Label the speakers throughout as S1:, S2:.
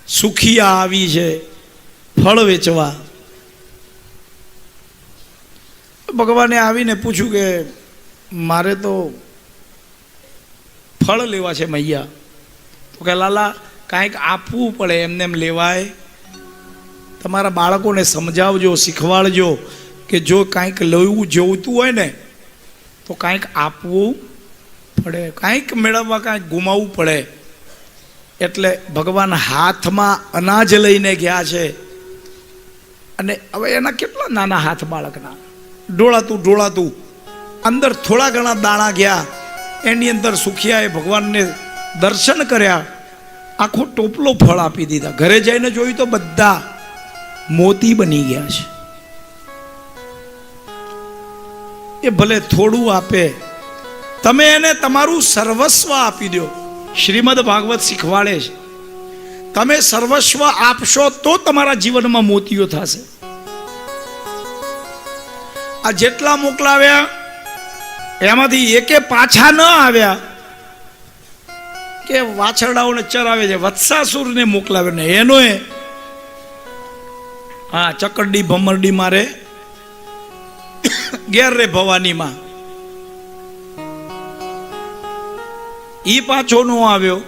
S1: સુખિયા આવી છે ફળ વેચવા. ભગવાને આવીને પૂછ્યું કે મારે તો ફળ લેવા છે મૈયા. તો કે લાલા કાંઈક આપવું પડે, એમને એમ લેવાય. તમારા બાળકોને સમજાવજો, શીખવાડજો કે જો કાંઈક લેવું જોઈતું હોય ને તો કાંઈક આપવું પડે, કાંઈક મેળવવા કાંઈક ગુમાવવું પડે. એટલે ભગવાન હાથમાં અનાજ લઈને ગયા છે. અને હવે એના કેટલા નાના હાથ બાળકના, ઢોળાતું ઢોળાતું અંદર થોડા ઘણા દાણા ગયા. એની અંદર સુખિયાએ ભગવાનને દર્શન કર્યા, આખો ટોપલો ફળ આપી દીધા. ઘરે જઈને જોયું તો બધા મોતી બની ગયા છે. એ ભલે થોડું આપે, તમે એને તમારું સર્વસ્વ આપી દો. શ્રીમદ ભાગવત શીખવાડે છે તમે સર્વસ્વ આપશો તો તમારા જીવનમાં મોતીઓ થશે. આ જેટલા મોકલાવ્યા એમાંથી એકે પાછા ન આવ્યા. કે વાછરડાઓને ચરાવે છે, વત્સાસુરને મોકલાવે ને એનો હા ચકરડી ભમરડી મારે ઘેર રે ભવાનીમાં, ઈ પાછો નો આવ્યો.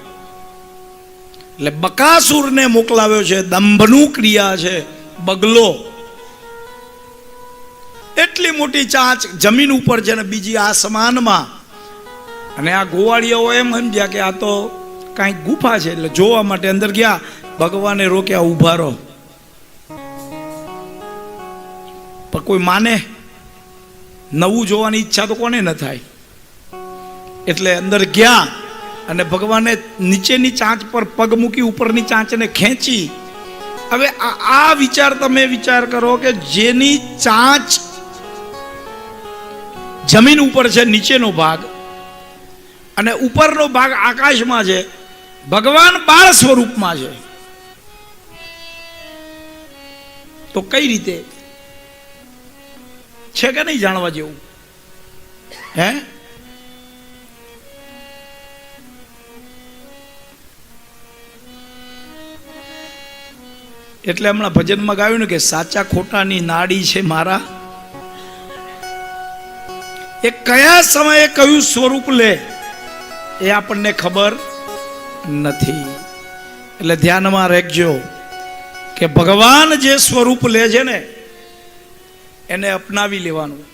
S1: એટલે બકાસુરને મોકલાવ્યો છે, દંભનું ક્રિયા છે, બગલો. એટલી મોટી ચાંચ જમીન ઉપર છે ને બીજી આસમાનમાં. અને આ ગોવાળિયાઓ એમ સમજ્યા કે આ તો કાંઈક ગુફા છે, એટલે જોવા માટે અંદર ગયા. ભગવાને રોક્યા, ઊભા રહો. પણ કોઈ માને? નવું જોવાની ઈચ્છા તો કોને ન થાય. એટલે અંદર ગયા અને ભગવાને નીચેની ચાંચ પર પગ મૂકી, ઉપરની ચાંચને ખેંચી. હવે આ વિચાર તમે વિચાર કરો કે જેની ચાંચ જમીન ઉપર છે, નીચેનો ભાગ, અને ઉપરનો ભાગ આકાશમાં છે. ભગવાન બાળ સ્વરૂપમાં છે. તો કઈ રીતે છે કે નહીં જાણવા જેવું? હે એટલે હમણાં ભજનમાં ગાયું ને કે સાચા ખોટાની નાડી છે મારા. એ કયા સમયે કયું સ્વરૂપ લે એ આપણને ખબર નથી. એટલે ધ્યાનમાં રાખજો કે ભગવાન જે સ્વરૂપ લે છે ને એને અપનાવી લેવાનું.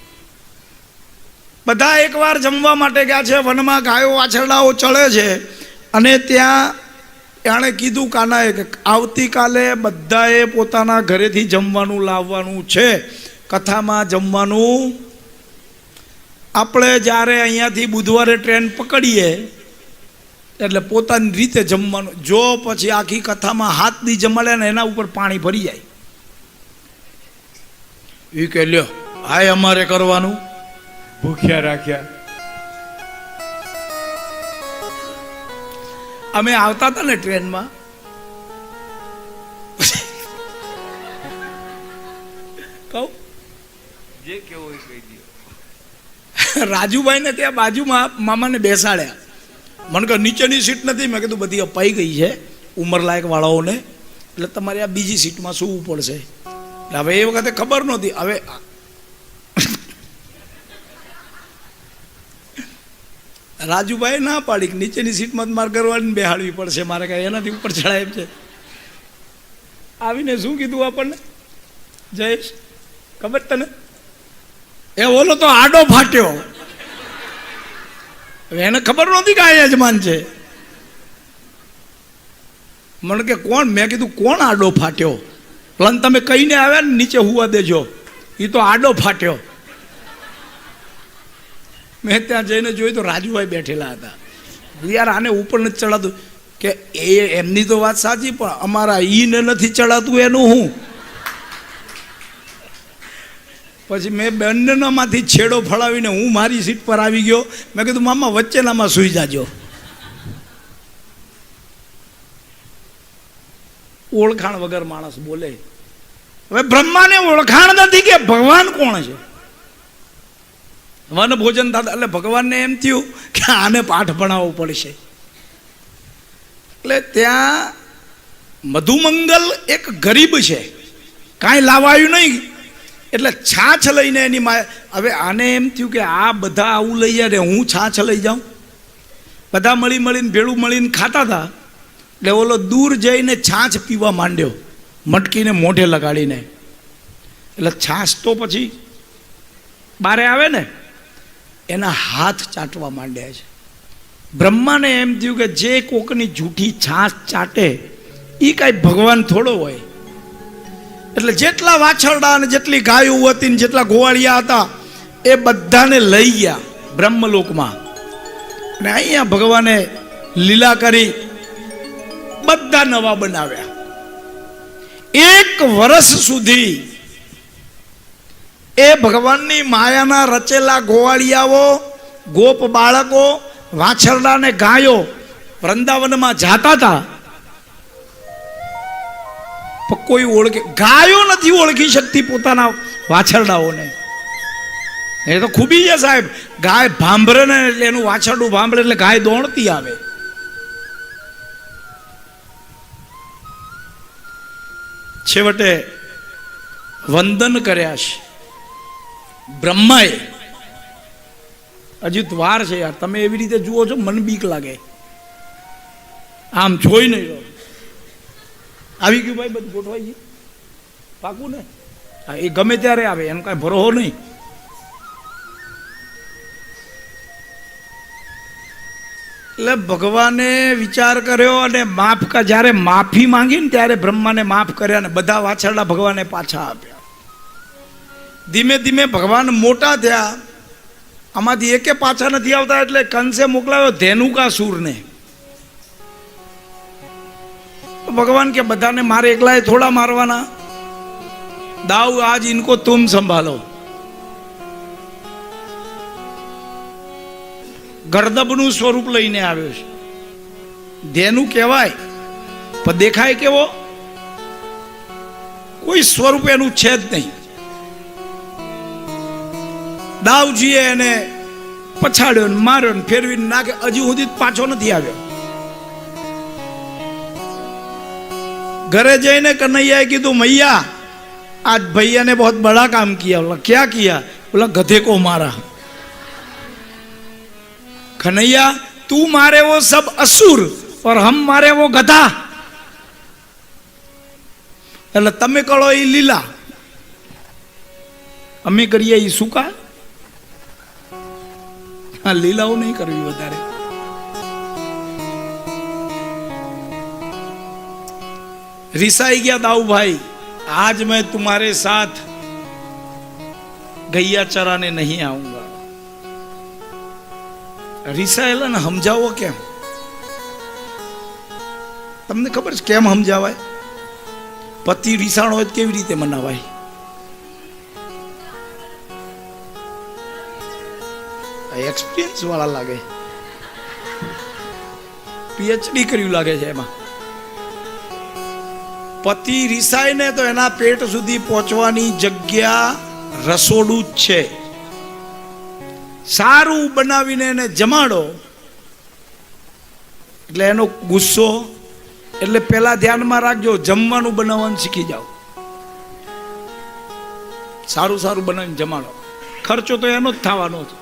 S1: બધા એકવાર જમવા માટે ગયા છે, વનમાં ગાયો વાછરડાઓ ચડે છે. અને ત્યાં એણે કીધું કાનાએ કે આવતીકાલે બધાએ પોતાના ઘરેથી જમવાનું લાવવાનું છે, કથામાં જમવાનું. આપણે જ્યારે અહીંયાથી બુધવારે ટ્રેન પકડીએ એટલે પોતાની રીતે જમવાનું. જો પછી આખી કથામાં હાથ દી જમાડે ને એના ઉપર પાણી ભરી જાય. એ કે લ્યો હાય અમારે કરવાનું, ભૂખ્યા રાખ્યા. અમે આવતા હતા ને ટ્રેનમાં, કહું જે કેવું હોય કહી દો. રાજુભાઈ ને ત્યાં બાજુમાં મામાને બેસાડ્યા. મને કહે નીચેની સીટ નથી. મેં કીધું બધી અપાઈ ગઈ છે ઉંમરલાયક વાળાઓને, એટલે તમારે આ બીજી સીટમાં સૂવું પડશે. હવે એ વખતે ખબર નહોતી. હવે રાજુભાઈ ના પાડી કે નીચેની સીટમાં મારે ઘરવાળીને બેહાડવી પડશે, મારે કાંઈ એનાથી ઉપર ચડાય એમ છે. આવીને શું કીધું આપણને જયેશ ખબર તને? એ ઓલો તો આડો ફાટ્યો. એને ખબર નહોતી કે આ યજમાન છે. મને કે કોણ? મેં કીધું કોણ આડો ફાટ્યો? પ્લાન તમે કહીને આવ્યા ને નીચે હુવા દેજો, એ તો આડો ફાટ્યો. મેં ત્યાં જઈને જોયું તો રાજુભાઈ બેઠેલા હતા. યાર આને ઉપર નથી ચડાતું. કે એ એમની તો વાત સાચી, પણ અમારા ઈને નથી ચડાતું એનું હું. પછી મેં બંનેમાંથી છેડો ફળાવીને હું મારી સીટ પર આવી ગયો. મેં કીધું મામા વચ્ચેનામાં સૂઈ જાજો. ઓળખાણ વગર માણસ બોલે. હવે બ્રહ્માને ઓળખાણ નથી કે ભગવાન કોણ છે. વન ભોજન થતા એટલે ભગવાનને એમ થયું કે આને પાઠ ભણાવવો પડશે. એટલે ત્યાં મધુમંગલ એક ગરીબ છે, કાંઈ લાવાયું નહીં, એટલે છાછ લઈને એની હવે આને એમ થયું કે આ બધા આવું લઈ જાય ને હું છાછ લઈ જાઉં. બધા મળીને ભેળું મળીને ખાતા હતા, એટલે ઓલો દૂર જઈને છાછ પીવા માંડ્યો, મટકીને મોઢે લગાડીને. એટલે છાછ તો પછી બારે આવે ને, એના હાથ ચાટવા માંડ્યા છે. બ્રહ્માને એમ થયું કે જે કોકની જૂઠી છાછ ચાટે એ કાંઈ ભગવાન થોડો હોય. એટલે જેટલા વાછરડા અને જેટલી ગાયો હતી ને જેટલા ગોવાળિયા હતા એ બધાને લઈ ગયા બ્રહ્મલોકમાં. અને અહીંયા ભગવાને લીલા કરી બધા નવા બનાવ્યા. 1 વર્ષ સુધી એ ભગવાનની માયાના રચેલા ગોવાળિયાઓ, ગોપ બાળકો, વાછરડા ને ગાયો વૃંદાવનમાં જાતા હતા. કોઈ ઓળખે, ગાયો નથી ઓળખી શકતી પોતાના વાછરડાઓને. એ તો ખૂબી છે સાહેબ, ગાય ભાંભરે ને એટલે એનું વાછરડું ભાંભરે એટલે ગાય દોડતી આવે. છેવટે વંદન કર્યા છે બ્રહ્માએ. હજી તો વાર છે યાર, તમે એવી રીતે જુઓ છો મન બીક લાગે. આમ જોઈ નહીં રહ્યો. આવી ગયું ભાઈ, બધું ગોઠવાઈ ગયું, પાકું ને? હા, એ ગમે ત્યારે આવે, એનો કાંઈ ભરોસો નહીં. એટલે ભગવાને વિચાર કર્યો અને જ્યારે માફી માંગી ને ત્યારે બ્રહ્માને માફ કર્યા ને બધા વાછરડા ભગવાને પાછા આપ્યા. ધીમે ધીમે ભગવાન મોટા થયા, આમાંથી એકે પાછા નથી આવતા, એટલે કંસે મોકલાવ્યો ધેનુકાસુરને. ભગવાન કે બધાને મારે એકલાએ થોડા મારવાના, દાવ આજ ઇनको तुम संभालो. ગર્દભનું સ્વરૂપ લઈને આવ્યો છે. ધેનુ કહેવાય પણ દેખાય કેવો? કોઈ સ્વરૂપ એનું છે જ નહીં. દાવજીએ એને પછાડ્યો ને માર્યો ને ફેરવીને નાખે, હજી સુધી પાછો નથી આવ્યો. ઘરે જઈને કનૈયાએ કીધું, મૈયા आज भैया ने बहुत बड़ा काम किया. बोला क्या किया? बोला गधे को मारा. कन्हैया तू मारे वो सब असुर और हम मारे वो गधा. એટલે તમે કરો એ લીલા, અમે કરીએ એ સુકા. આ લીલાઓ નહીં કરવી વધારે. रिसाई गया दाऊ भाई, आज मैं तुम्हारे साथ गैया चराने नहीं आऊंगा. रिसाएला ने समझाવો કેમ? તમને ખબર છે કેમ સમજાવાય? પતિ રીસાણો હોય કેવી રીતે મનાવાય? એક્સપિરિયન્સ વાળા લાગે, પીએચડી કર્યું લાગે છે એમાં. પતિ રીસાય ને તો એના પેટ સુધી પહોંચવાની જગ્યા રસોડું જ છે. સારું બનાવીને એને જમાડો એટલે એનો ગુસ્સો, એટલે પેલા ધ્યાનમાં રાખજો, જમવાનું બનાવવાનું શીખી જાઓ. સારું સારું બનાવીને જમાડો, ખર્ચો તો એનો જ થવાનો છે.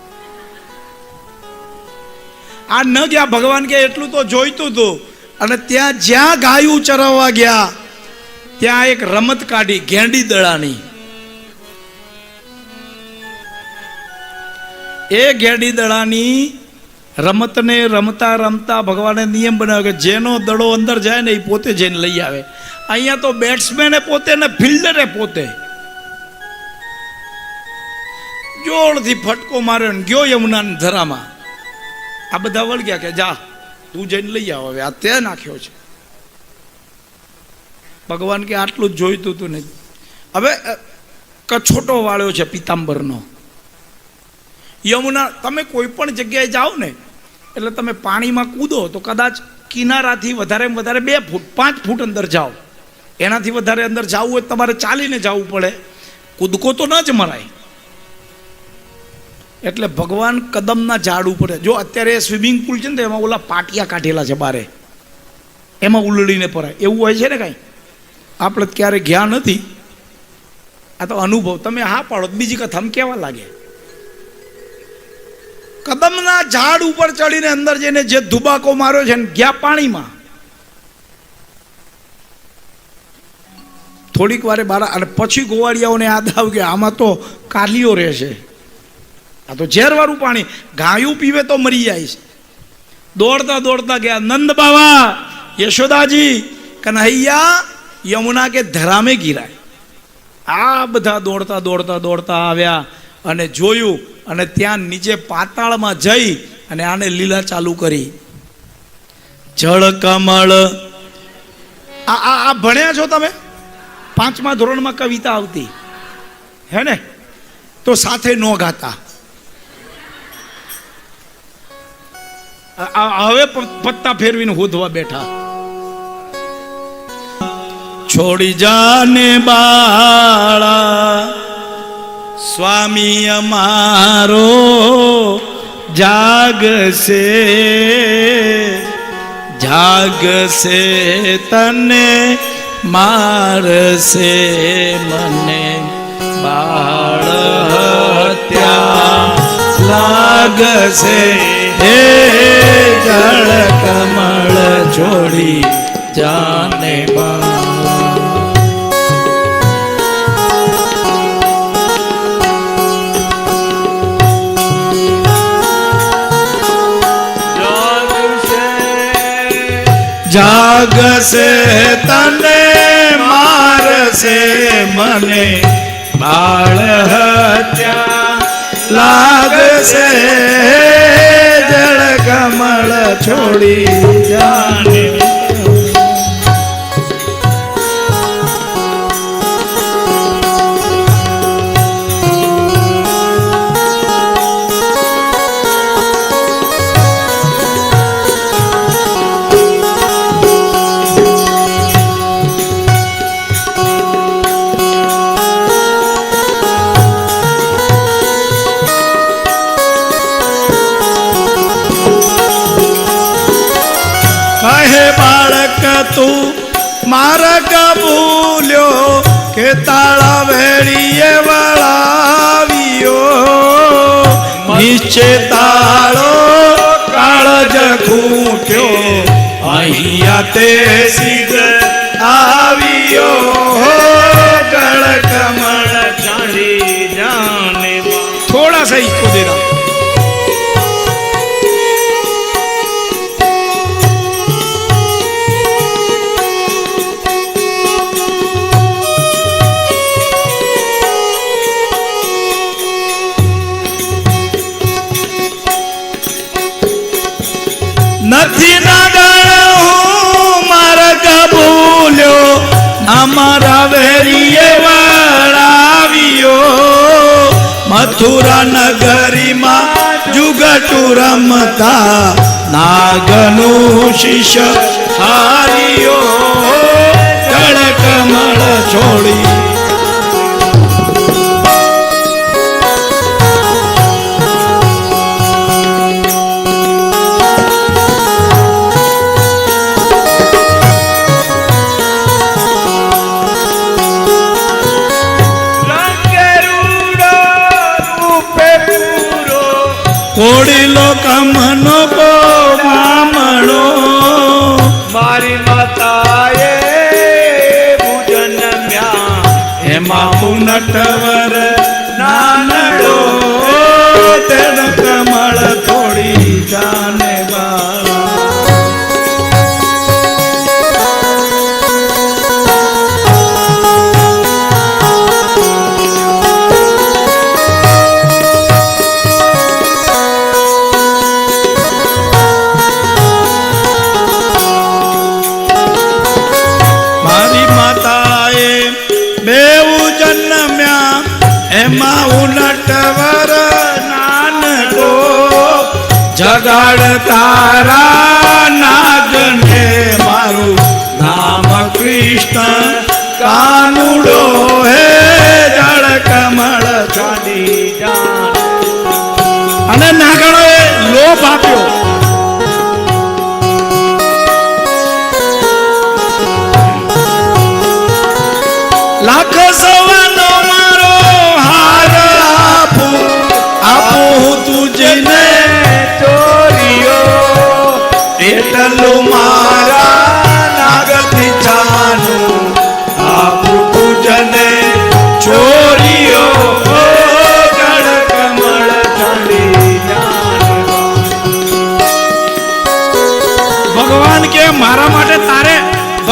S1: આ ન ગયા ભગવાન કે એટલું તો જોઈતું હતું. અને ત્યાં જ્યાં ગાયું ચરાવવા ગયા ત્યાં એક રમત કાઢી ગેંડી દડાની. એ ગેંડી દડાની રમતને રમતા રમતા ભગવાને નિયમ બનાવ્યો કે જેનો દડો અંદર જાય ને એ પોતે જઈને લઈ આવે. અહીંયા તો બેટ્સમેને પોતે ને ફિલ્ડરે પોતે જોરથી ફટકો માર્યો ને ગયો યમુના ધરામાં. આ બધા વળગ્યા કે જા તું જઈને લઈ આવ, હવે આ તે નાખ્યો છે. ભગવાન કે આટલું જ જોઈતું હતું નહીં. હવે કછોટો વાળ્યો છે પિતાંબરનો. યમુના, તમે કોઈ પણ જગ્યાએ જાઓ ને એટલે તમે પાણીમાં કૂદો તો કદાચ કિનારાથી વધારે 2 ફૂટ 5 ફૂટ અંદર જાઓ. એનાથી વધારે અંદર જવું હોય તમારે ચાલીને જવું પડે, કૂદકો તો ન જ મરાય. એટલે ભગવાન કદમના ઝાડ ઉપર, જો અત્યારે સ્વિમિંગ પુલ છે ને તો એમાં ઓલા પાટિયા કાઢેલા છે બારે, એમાં ઉલળીને પરાય એવું હોય છે ને કાંઈ? આપણે ક્યારે ગયા નથી, આ તો અનુભવ. તમે હા પાડો બીજી કથા કેવા લાગે? કદમના ઝાડ ઉપર ચડીને અંદર જઈને જે ધુબાકો માર્યો છે ને ગયા પાણીમાં. થોડીક વારે બાર અને પછી ગોવાળિયાઓને યાદ આવ્યું કે આમાં તો કાલીઓ રહેશે, આ તો ઝેરવાળું પાણી, ગાયું પીવે તો મરી જાય છે. દોડતા દોડતા ગયા નંદ બાવા, યશોદાજી, કન્હૈયા યમુના કે ધરામે ગિરાય. આ બધા દોડતા દોડતા દોડતા આવ્યા અને જોયું, અને ત્યાં નીચે પાતાળમાં જઈ અને આને લીલા ચાલુ કરી. જળ કમળ. આ ભણ્યા છો તમે? 5મા ધોરણમાં કવિતા આવતી હે ને? તો સાથે નો ગાતા. હવે પત્તા ફેરવીને હોધવા બેઠા. છોડી જાને બાળા સ્વામી અમારો જાગશે, જાગશે તને મારશે મને, બાળ હત્યા લાગશે. હે જળ કમળ છોડી જાને બા. જાગશે તને મારશે મને, બાળ હત્યા લાગશે. જળ કમળ છોડી જાને. તું માર્ગ ભૂલ્યો કે તાળા વેળીએ વળાવ્યો, નીચે તાળો કાળજ ખૂટ્યો, અહીંયા તે સિદ્ધ આવ્યો. ગળ કમળ છોડી જાને. થોડા સા ઇકો દેના. નથી નગર હું માર્ગ ભૂલ્યો, અમારા વેરીએ વળાવ્યો. મથુરા નગરીમાં જુગટુ રમતા નાગનું શીશ હાર્યો. જળ કમળ છોડી કોડીલો કમનો મામણો. મારી માતાએ પૂજન મ્યા, એમાં નટવર નાનડો. તેણ કમળ થોડી જાને બાળા. એમાં ઉનટવર નાનકો, જગાડ તારા નાગને મારું નામ કૃષ્ણ કાનુડો. હે જળ કમળ છોડી જાન. અને નાગણોએ લોભ આપ્યો.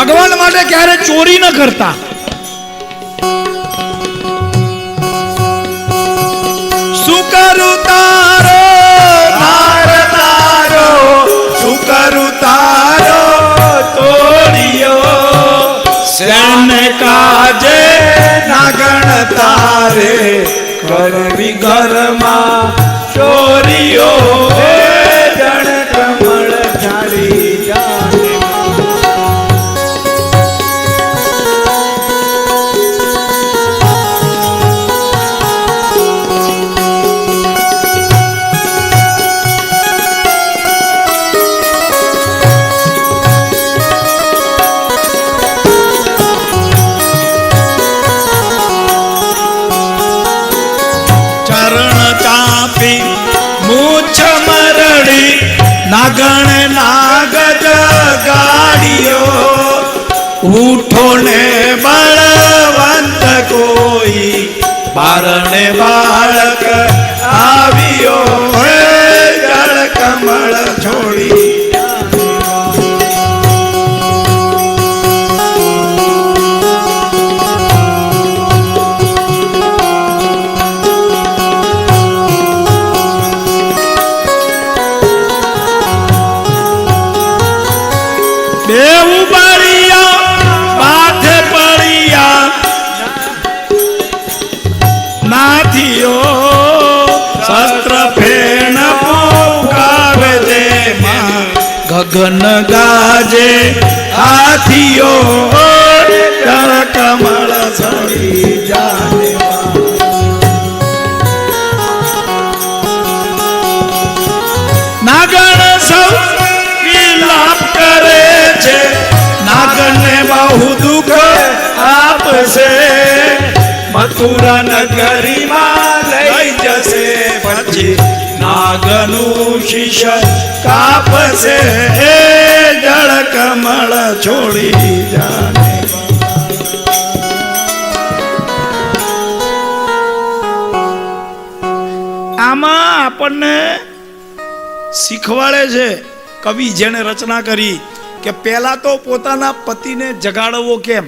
S1: ભગવાન માટે ક્યારે ચોરી ન કરતા. શું કરું તારો માર તારો, શું કરું તારો તોડિયો, સેન કાજે નાગણ તારે કરવી ઘરમાં ચોરીઓ, જણ કમળ ઝાડી જાને. નાગણ નાગ જગાડ્યો, ઉઠો ને બળવંત કોઈ, બારણે બાળક આવ્યો, હે જળ કમળ છોડી. ગગન ગાજે હાથીઓ, જળ કમળ છોડી જાને. નાગણ સૌ વિલાપ કરે છે, નાગણને બહુ દુઃખ આપશે, મથુરા નગરીમાં લઈ જશે, પછી નાગનું શીશ કાપશે, જળ કમળ છોડી જાને. આમાં આપણને શીખવાડે છે કવિ જેને રચના કરી કે પહેલા તો પોતાના પતિને જગાડવો કેમ.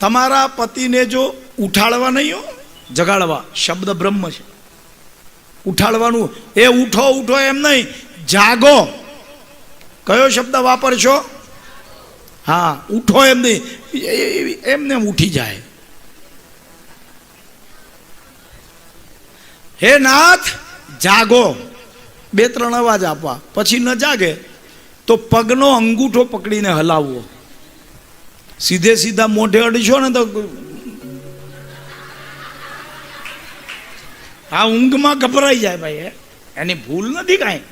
S1: તમારા પતિને જો ઉઠાડવા નહીં હો, જગાડવા શબ્દ બ્રહ્મ છે. ઉઠાડવાનું એ ઉઠો ઉઠો એમ નહીં, જાગો. કયો શબ્દ વાપરશો? હા, ઉઠો એમ નહીં, એમને ઉઠી જાય. હે નાથ જાગો, 2-3 અવાજ આપવા. પછી ન જાગે તો પગનો અંગૂઠો પકડીને હલાવવો. સીધે સીધા મોઢે અડીશો ને તો આ ઊંઘમાં ગભરાઈ જાય ભાઈ. એની ભૂલ નથી કાંઈ.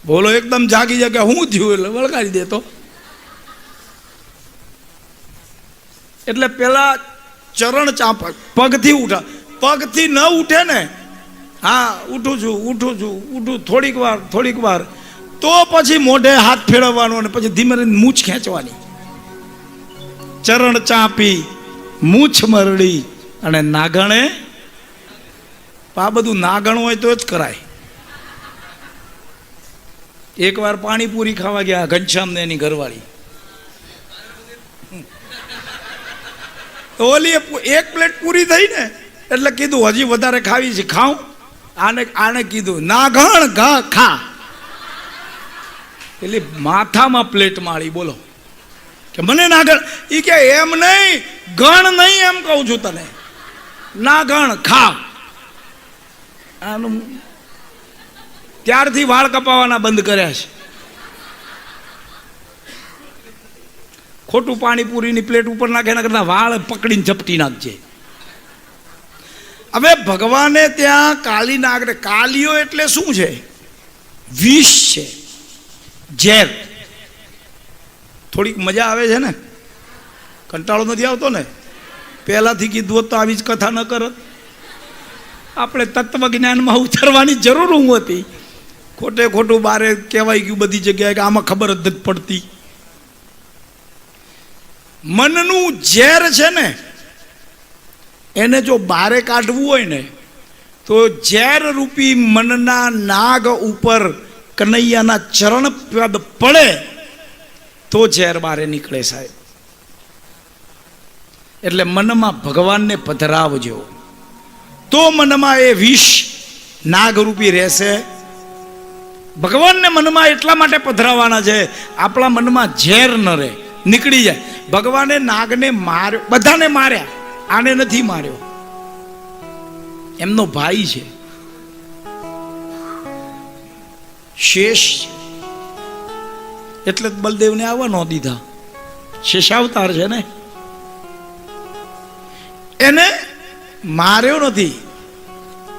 S1: બોલો એકદમ જાગી જાય કે હું થયું એટલે વળગાડી દેતો. એટલે પેલા ચરણ ચાંપ, પગથી ઉઠા. પગથી ન ઉઠે ને, હા ઉઠું છું ઉઠું છું ઉઠું, થોડીક વાર તો પછી મોઢે હાથ ફેરવવાનો અને પછી ધીમે ધીમે મૂછ ખેંચવાની. ચરણ ચાંપી, મૂછ મરડી અને નાગણે. આ બધું નાગણ હોય તો જ કરાય. એકવાર પાણીપુરી ખાવા ગયા ઘનશ્યામ ને એની ઘરવાળી. ઓલી એક પ્લેટ પૂરી થઈ ને એટલે કીધું હજી વધારે ખાવી છે, ખાઉં. આને કીધું નાગણ ઘા ખા. એટલે માથામાં પ્લેટ માળી. બોલો કે મને નાગણ. એ કે એમ નહીં, ગણ નહીં એમ કહું છું તને, નાગણ ખા. આનું ત્યારથી વાળ કપાવાના બંધ કર્યા છે. ખોટું પાણીપુરીની પ્લેટ ઉપર નાખે એના કરતા વાળ પકડીને ઝપટી નાખજે. હવે ભગવાને ત્યાં કાલી નાગ, કાલીઓ એટલે શું છે? વિષ છે, ઝેર. થોડીક મજા આવે છે ને, કંટાળો નથી આવતો ને? પહેલાથી કીધું હોત તો આવી જ કથા ન કરત. આપણે તત્વજ્ઞાનમાં ઉતરવાની જરૂર હું હતી. ખોટું બારે કહેવાય ગયું બધી જગ્યાએ કે આમાં ખબર જ નથી પડતી. મનનું ઝેર છે ને, એને જો બારે કાઢવું હોય ને તો ઝેર રૂપી મનના નાગ ઉપર કનૈયાના ચરણ પદ પડે તો ઝેર બારે નીકળે સાહેબ. એટલે મનમાં ભગવાનને પધરાવજો, તો મનમાં એ વિષ નાગરૂપી રહેશે. ભગવાનને મનમાં એટલા માટે પધરાવાના છે, આપણા મનમાં ઝેર ન રહે, નીકળી જાય. ભગવાને નાગને માર્યો, બધાને માર્યા, આને નથી માર્યો, એમનો ભાઈ છે, શેષ છે, એટલે બલદેવને આવવા ન દીધા. શેષાવતાર છે ને, એને માર્યો નથી,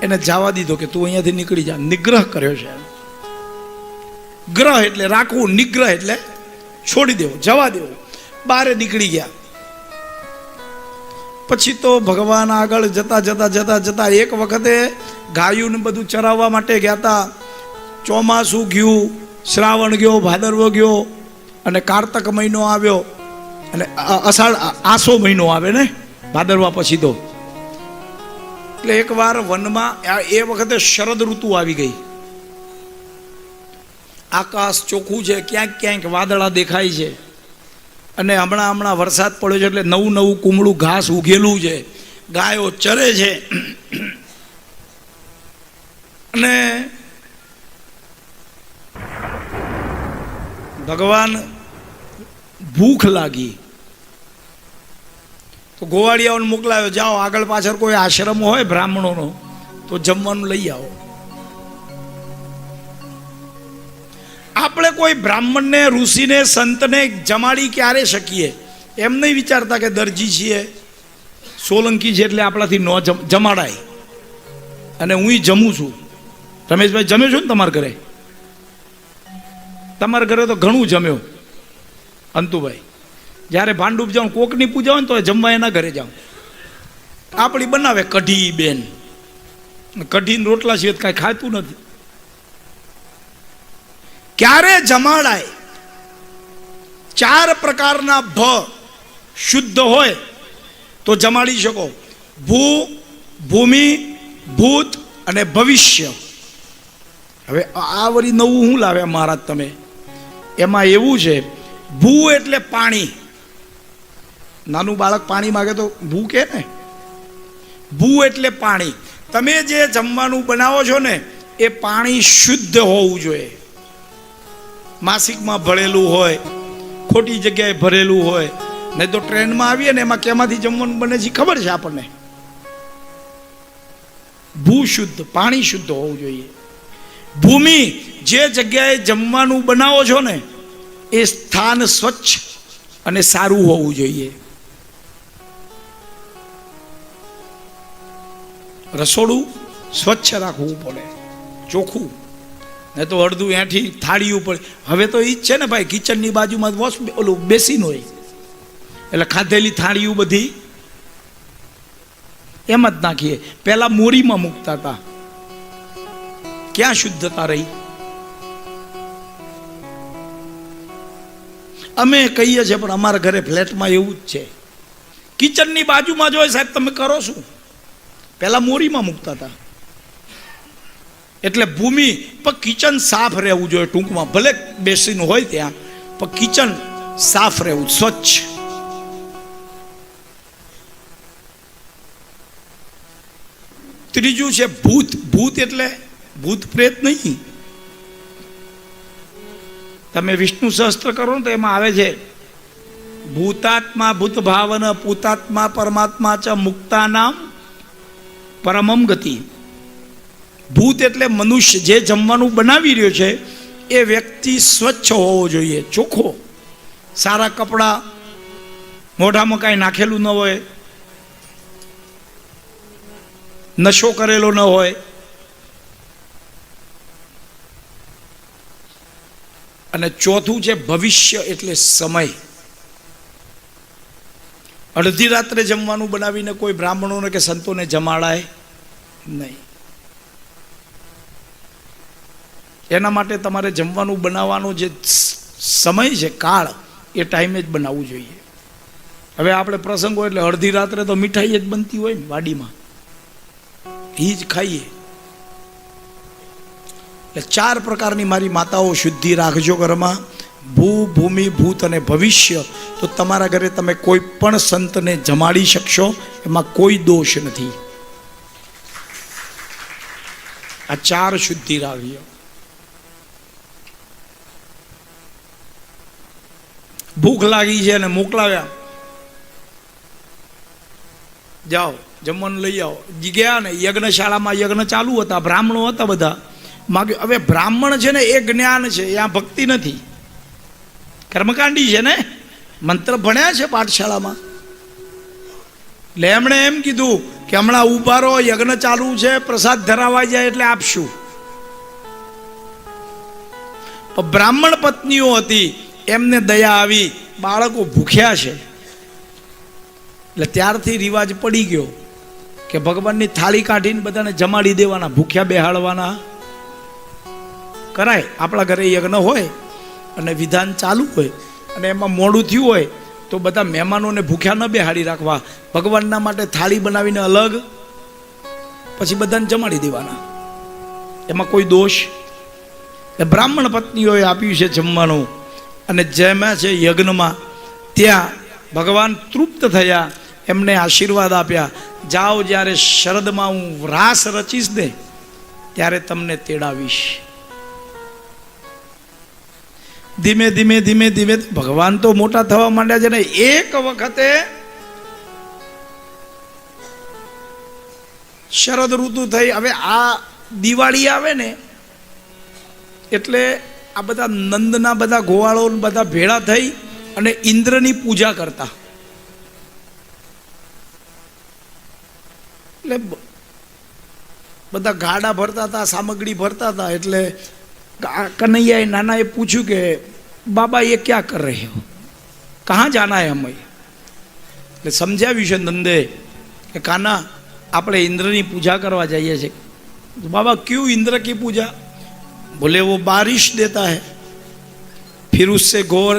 S1: એને જવા દીધો કે તું અહીંયાથી નીકળી જા. નિગ્રહ કર્યો છે. ગ્રહ એટલે રાખવું, નિગ્રહ એટલે છોડી દેવો, જવા દેવો. બારે નીકળી ગયા. પછી તો ભગવાન આગળ જતા જતા જતા જતા એક વખતે ગાયું ને બધું ચરાવવા માટે ગયા હતા. ચોમાસું ગયું, શ્રાવણ ગયો, ભાદરવો ગયો, અને કારતક મહિનો આવ્યો, અને અષાઢ આસો મહિનો આવે ને ભાદરવા પછી તો. એટલે એકવાર વનમાં એ વખતે શરદ ઋતુ આવી ગઈ. આકાશ ચોખ્ખું છે, ક્યાંક ક્યાંક વાદળા દેખાય છે, અને હમણાં વરસાદ પડ્યો છે એટલે નવું નવું કુમળું ઘાસ ઉગેલું છે, ગાયો ચરે છે. અને ભગવાન ભૂખ લાગી તો ગોવાળિયાઓને મોકલાયો, જાઓ આગળ પાછળ કોઈ આશ્રમ હોય બ્રાહ્મણોનો તો જમવાનું લઈ આવો. આપણે કોઈ બ્રાહ્મણને, ઋષિને, સંતને જમાડી ક્યારે શકીએ એમ નહીં વિચારતા કે દરજી છીએ, સોલંકી છે એટલે આપણાથી ન જમાડાય. અને હું જમું છું. રમેશભાઈ જમ્યો છો ને તમારા ઘરે? તમારા ઘરે તો ઘણું જમ્યો. અંતુભાઈ, જ્યારે ભાંડુપ જાઉં, કોકની પૂજા હોય ને તો જમવા એના ઘરે જાઉં. આપણી બનાવે કઢી બેન, કઢીને રોટલા સિવાય કાંઈ ખાતું નથી. ક્યારે જમાડાય? 4 પ્રકારના શુદ્ધ હોય તો જમાડી શકો. ભૂ, ભૂમિ, ભૂત અને ભવિષ્ય. હવે આ વળી નવું શું લાવ્યા મહારાજ તમે? એમાં એવું છે, ભૂ એટલે પાણી. નાનું બાળક પાણી માગે તો ભૂ કે ને. ભૂ એટલે પાણી. તમે જે જમવાનું બનાવો છો ને એ પાણી શુદ્ધ હોવું જોઈએ. માસિકમાં ભરેલું હોય, ખોટી જગ્યાએ ભરેલું હોય, નહીં તો ટ્રેનમાં આવીએ ને એમાં કેમાંથી જમવાનું બને છે ખબર છે આપણને. ભૂ શુદ્ધ, પાણી શુદ્ધ હોવું જોઈએ. ભૂમિ, જે જગ્યાએ જમવાનું બનાવો છો ને એ સ્થાન સ્વચ્છ અને સારું હોવું જોઈએ. રસોડું સ્વચ્છ રાખવું પડે, ચોખ્ખું, ને તો અડધું એઠી થાળીયું પડે. હવે તો ઈ જ છે ને ભાઈ, કિચનની બાજુમાં ઓલું બેસીન હોય એટલે ખાધેલી થાળીયું બધી એમ જ નાખીએ. પેલા મોરીમાં મૂકતા હતા, ક્યાં શુદ્ધતા રહી? અમે કહીએ છીએ પણ અમારા ઘરે ફ્લેટમાં એવું જ છે. કિચનની બાજુમાં જ હોય સાહેબ, તમે કરો શું? પેલા મોરીમાં મૂકતા હતા. એટલે ભૂમિ પણ કિચન સાફ રહેવું જોઈએ. ટૂંકમાં ભલે બેસીને હોય ત્યાં, પણ કિચન સાફ રહેવું, સ્વચ્છ. ત્રીજું છે ભૂત. ભૂત એટલે ભૂત પ્રેત નહીં. તમે વિષ્ણુ સહસ્ત્ર કરો ને તો એમાં આવે છે ભૂતાત્મા ભૂત ભાવન પૂતાત્મા પરમાત્મા ચ મુક્તાનામ પરમમ ગતિ. ભૂત એટલે મનુષ્ય જે જમવાનું બનાવી રહ્યો છે એ વ્યક્તિ સ્વચ્છ હોવો જોઈએ, ચોખ્ખો, સારા કપડાં, મોઢામાં કાંઈ નાખેલું ન હોય, નશો કરેલો ન હોય. અને ચોથું છે ભવિષ્ય એટલે સમય. અડધી રાત્રે જમવાનું બનાવીને કોઈ બ્રાહ્મણોને કે સંતોને જમાડાય નહીં. એના માટે તમારે જમવાનું બનાવવાનો જે સમય છે, કાળ, એ ટાઈમે જ બનાવવું જોઈએ. હવે આપણે પ્રસંગ હોય એટલે અડધી રાત્રે તો મીઠાઈ જ બનતી હોય ને વાડીમાં, એ જ ખાઈએ. એટલે 4 પ્રકારની મારી માતાઓ શુદ્ધિ રાખજો ઘરમાં, ભૂ, ભૂમિ, ભૂત અને ભવિષ્ય. તો તમારા ઘરે તમે કોઈ પણ સંતને જમાડી શકશો, એમાં કોઈ દોષ નથી. આ 4 શુદ્ધિ રાખજો. ભૂખ લાગી છે અને મોકલાવ્યા, જાઓ જમવાનું લઈ આવો. ગયા ને યજ્ઞશાળામાં યજ્ઞ ચાલુ હતા, બ્રાહ્મણો હતા બધા. માગ્યું. હવે બ્રાહ્મણ છે ને એ જ્ઞાન છે, ત્યાં ભક્તિ નથી, કર્મકાંડી છે ને, મંત્ર ભણ્યા છે પાઠશાળામાં. એટલે એમણે એમ કીધું કે હમણાં ઉભા રહો, યજ્ઞ ચાલુ છે, પ્રસાદ ધરાવાઈ જાય એટલે આપશું. બ્રાહ્મણ પત્નીઓ હતી, એમને દયા આવી, બાળકો ભૂખ્યા છે. એટલે ત્યારથી રિવાજ પડી ગયો કે ભગવાનની થાળી કાઢીને બધાને જમાડી દેવાના, ભૂખ્યા બેહાડવાના. કરાય. આપણા ઘરે યજ્ઞ હોય અને વિધાન ચાલુ હોય અને એમાં મોડું થયું હોય તો બધા મહેમાનોને ભૂખ્યા ન બેહાડી રાખવા, ભગવાનના માટે થાળી બનાવીને અલગ પછી બધાને જમાડી દેવાના, એમાં કોઈ દોષ. એ બ્રાહ્મણ પત્નીઓએ આપ્યું છે જમવાનું અને જેમાં છે યજ્ઞમાં, ત્યાં ભગવાન તૃપ્ત થયા, એમને આશીર્વાદ આપ્યા, જાઓ જ્યારે શરદમાં હું રાસ રચીશ ને ત્યારે તમને તેડાવીશ. ધીમે ધીમે ધીમે ધીમે ભગવાન તો મોટા થવા માંડ્યા છે ને. એક વખતે શરદ ઋતુ થઈ, હવે આ દિવાળી આવે ને એટલે આ બધા નંદના બધા ગોવાળો બધા ભેળા થઈ અને ઇન્દ્રની પૂજા કરતા. એટલે બધા ગાડા ભરતા હતા, સામગ્રી ભરતા હતા. એટલે કનૈયાએ નાનાએ પૂછ્યું કે બાબા ये क्या कर रहे हो, कहाँ जाना है हमें? એટલે સમજાવ્યું છે નંદે કે કાના આપણે ઇન્દ્રની પૂજા કરવા જઈએ છીએ. बाबा क्यों इंद्र की पूजा? बोले वो बारिश देता है, फिर उससे गौर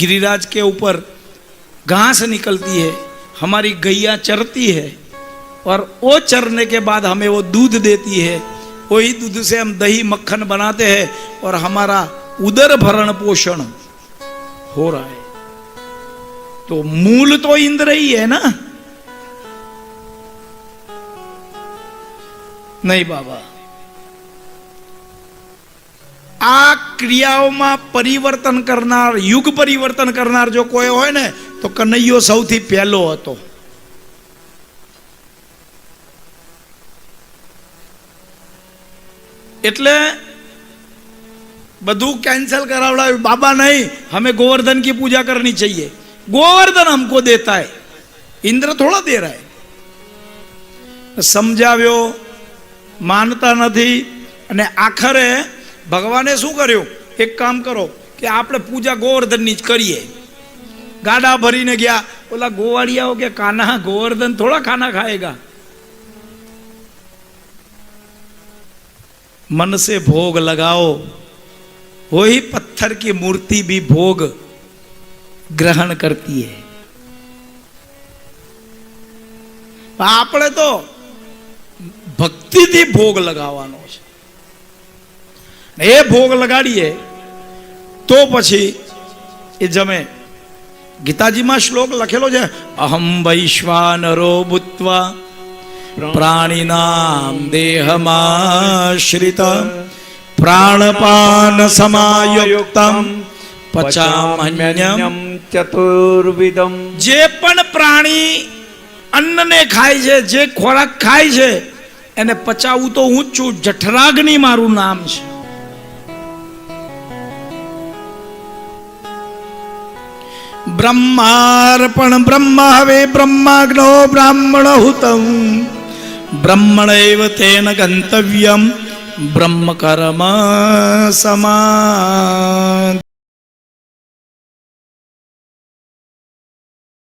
S1: गिरिराज के ऊपर घास निकलती है, हमारी गैया चरती है और वो चरने के बाद हमें वो दूध देती है, वही दूध से हम दही मक्खन बनाते हैं और हमारा उदर भरण पोषण हो रहा है. तो मूल तो इंद्र ही है ना? नहीं बाबा, આ ક્રિયાઓમાં પરિવર્તન કરનાર, યુગ પરિવર્તન કરનાર જો કોઈ હોય ને તો કનૈયો સૌથી પહેલો હતો. એટલે બધું कैंसिल करावड़ा. बाबा नहीं, हमें गोवर्धन की पूजा करनी चाहिए. गोवर्धन हमको देता है, इंद्र थोड़ा दे रहा है. समझाव्यो, मानता नहीं. અને આખરે ભગવાને શું કર્યું? એક કામ કરો કે આપણે પૂજા ગોવર્ધનની જ કરીએ. ગાડા ભરીને ગયા. ઓલા ગોવાળિયાઓ કે કાના ગોवर्धन થોડા ખાના ખાएगा, मन से भोग लगाओ, वही पत्थर की मूर्ति भी भोग ग्रहण करती है. આપણે તો ભક્તિથી ભોગ લગાવવાનો છે. એ ભોગ લગાડીએ તો પછી એ જમે. ગીતાજીમાં શ્લોક લખેલો છે, અહમ વૈશ્વાનરો ભૂત્વા પ્રાણીનામ દેહમાશ્રિત પ્રાણપાન સમાયુક્તમ પચામન્યમ
S2: ચતુર્વિધમ.
S1: જે પણ પ્રાણી અન્નને ખાય છે, જે ખોરાક ખાય છે, એને પચાવું તો હું જ છું. જઠરાગ્નિ મારું નામ છે. બ્રહ્માર્પણ બ્રહ્મ હવે બ્રહ્માગ્નો બ્રાહ્મણ હુતમ બ્રહ્મણૈવ તેન ગંતવ્યમ બ્રહ્મ કર્મ સમાધિ.